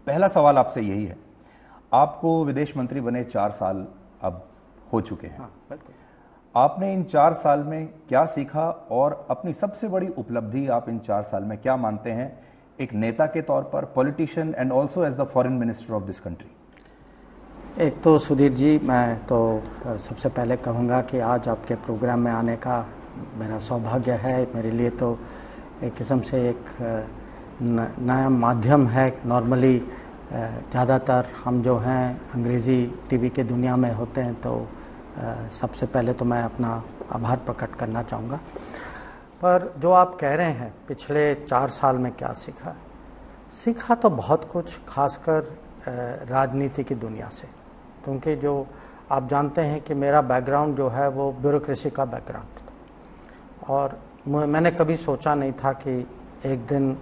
पहला सवाल आपसे यही है, आपको विदेश मंत्री बने 4 साल अब हो चुके हैं। हाँ, बिल्कुल। आपने इन 4 साल में क्या सीखा और अपनी सबसे बड़ी उपलब्धि आप इन 4 साल में क्या मानते हैं, एक नेता के तौर पर, politician and also as the foreign minister of this country? एक तो सुधीर जी, मैं तो सबसे पहले कहूँगा कि आज आपके प्रोग्राम में आने का मेरा सौभाग्य है। मेरे लिए तो एक किस्म से एक नया माध्यम है। नॉर्मली ज़्यादातर हम जो हैं अंग्रेज़ी टीवी के दुनिया में होते हैं, तो सबसे पहले तो मैं अपना आभार प्रकट करना चाहूँगा। पर जो आप कह रहे हैं पिछले 4 साल में क्या सीखा तो बहुत कुछ, खासकर राजनीति की दुनिया से, क्योंकि जो आप जानते हैं कि मेरा बैकग्राउंड जो है वो ब्यूरोक्रेसी का बैकग्राउंड था, और मैंने कभी सोचा नहीं था कि एक दिन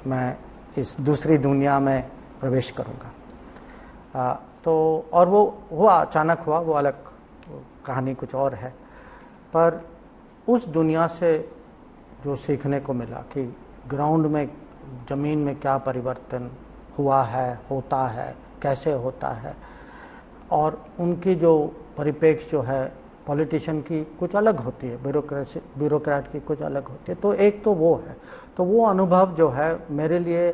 मैं इस दूसरी दुनिया में प्रवेश करूँगा। तो और वो अचानक हुआ, वो अलग कहानी कुछ और है। पर उस दुनिया से जो सीखने को मिला कि ग्राउंड में, ज़मीन में क्या परिवर्तन हुआ है, होता है, कैसे होता है, और उनकी जो परिप्रेक्ष्य जो है पॉलिटिशियन की कुछ अलग होती है, ब्यूरोक्रेट की कुछ अलग होती है। तो एक तो वो है, तो वो अनुभव जो है मेरे लिए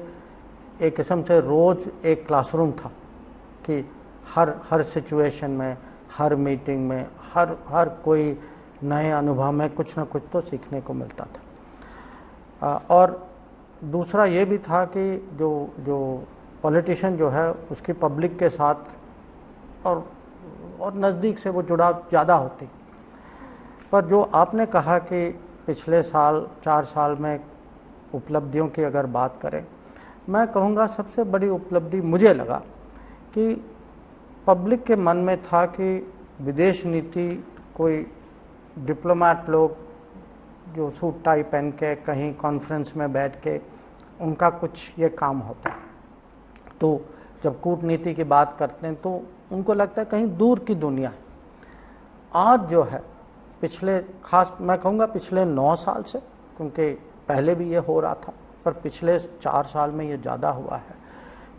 एक किस्म से रोज़ एक क्लासरूम था कि हर सिचुएशन में, हर मीटिंग में, हर कोई नए अनुभव में कुछ ना कुछ तो सीखने को मिलता था। और दूसरा ये भी था कि जो पॉलिटिशियन जो है उसकी पब्लिक के साथ और नज़दीक से वो जुड़ाव ज़्यादा होती। पर जो आपने कहा कि पिछले 4 साल में उपलब्धियों की अगर बात करें, मैं कहूँगा सबसे बड़ी उपलब्धि मुझे लगा कि पब्लिक के मन में था कि विदेश नीति कोई डिप्लोमेट लोग जो सूट टाई पहन के कहीं कॉन्फ्रेंस में बैठ के उनका कुछ ये काम होता है। तो जब कूटनीति की बात करते हैं तो उनको लगता है कहीं दूर की दुनिया है। आज जो है मैं कहूँगा पिछले 9 साल से, क्योंकि पहले भी ये हो रहा था, पर पिछले 4 साल में ये ज़्यादा हुआ है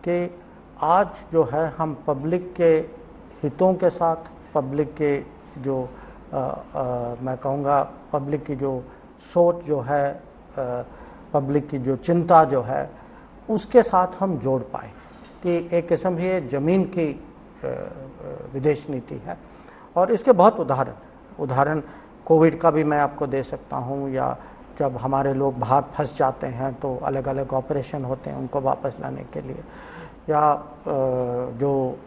कि आज जो है हम पब्लिक के हितों के साथ, पब्लिक के जो मैं कहूँगा पब्लिक की जो सोच जो है, पब्लिक की जो चिंता जो है, उसके साथ हम जोड़ पाए कि एक किस्म ये ज़मीन की विदेश नीति है। और इसके बहुत उदाहरण कोविड का भी मैं आपको दे सकता हूँ, या जब हमारे लोग बाहर फंस जाते हैं तो अलग अलग ऑपरेशन होते हैं उनको वापस लाने के लिए, या जो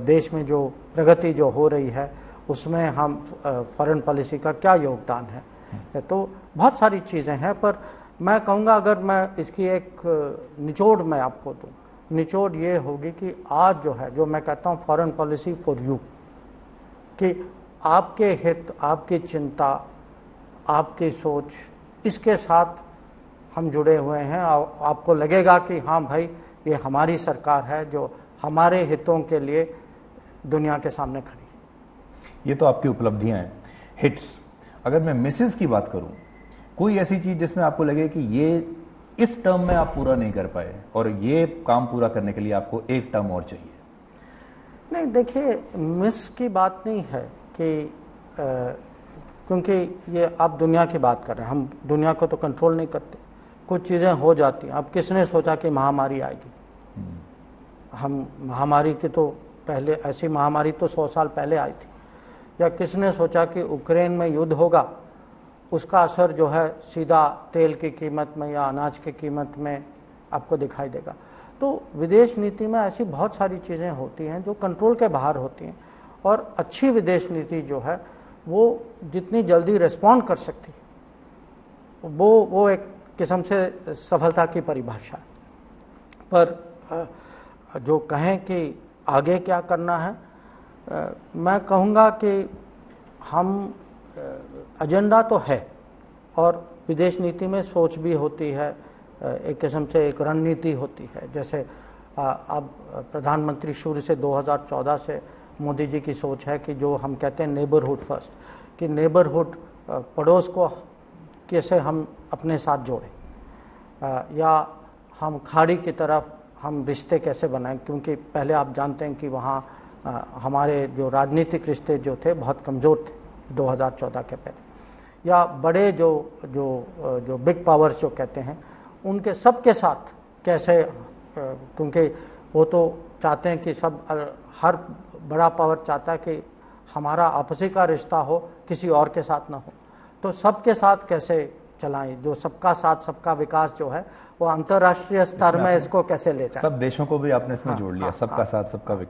देश में जो प्रगति जो हो रही है उसमें हम फॉरेन पॉलिसी का क्या योगदान है। तो बहुत सारी चीज़ें हैं, पर मैं कहूँगा अगर मैं इसकी एक निचोड़ मैं आपको दूँ, निचोड़ ये होगी कि आज जो है, जो मैं कहता हूँ फॉरेन पॉलिसी फॉर यू, कि आपके हित, आपकी चिंता, आपकी सोच, इसके साथ हम जुड़े हुए हैं। आपको लगेगा कि हाँ भाई, ये हमारी सरकार है जो हमारे हितों के लिए दुनिया के सामने खड़ी है। ये तो आपकी उपलब्धियां हैं, हिट्स। अगर मैं मिसेस की बात करूं, कोई ऐसी चीज जिसमें आपको लगे कि ये इस टर्म में आप पूरा नहीं कर पाए और ये काम पूरा करने के लिए आपको एक टर्म और चाहिए? नहीं, देखिए, मिस की बात नहीं है कि क्योंकि ये आप दुनिया की बात कर रहे हैं, हम दुनिया को तो कंट्रोल नहीं करते, कुछ चीज़ें हो जाती हैं। अब किसने सोचा कि महामारी आएगी? हम महामारी की तो पहले, ऐसी महामारी तो 100 साल पहले आई थी। या किसने सोचा कि यूक्रेन में युद्ध होगा, उसका असर जो है सीधा तेल की कीमत में या अनाज की कीमत में आपको दिखाई देगा। तो विदेश नीति में ऐसी बहुत सारी चीज़ें होती हैं जो कंट्रोल के बाहर होती हैं, और अच्छी विदेश नीति जो है वो जितनी जल्दी रिस्पॉन्ड कर सकती है, वो एक किस्म से सफलता की परिभाषा है। पर जो कहें कि आगे क्या करना है, मैं कहूँगा कि हम एजेंडा तो है, और विदेश नीति में सोच भी होती है, एक किस्म से एक रणनीति होती है। जैसे अब प्रधानमंत्री शुरू से 2014 से मोदी जी की सोच है कि जो हम कहते हैं नेबरहुड फर्स्ट, कि नेबरहुड, पड़ोस को कैसे हम अपने साथ जोड़ें, या हम खाड़ी की तरफ हम रिश्ते कैसे बनाएं, क्योंकि पहले आप जानते हैं कि वहाँ हमारे जो राजनीतिक रिश्ते जो थे बहुत कमज़ोर थे 2014 के पहले, या बड़े जो बिग पावर्स जो कहते हैं उनके सबके साथ कैसे, क्योंकि वो तो चाहते हैं कि सब, हर बड़ा पावर चाहता है कि हमारा आपसी का रिश्ता हो, किसी और के साथ ना हो, तो सबके साथ कैसे चलाएं, जो सबका साथ सबका विकास जो है वो अंतर्राष्ट्रीय स्तर में इसको कैसे ले जाएं। सब देशों को भी आपने इसमें जोड़ लिया, सबका साथ सबका विकास।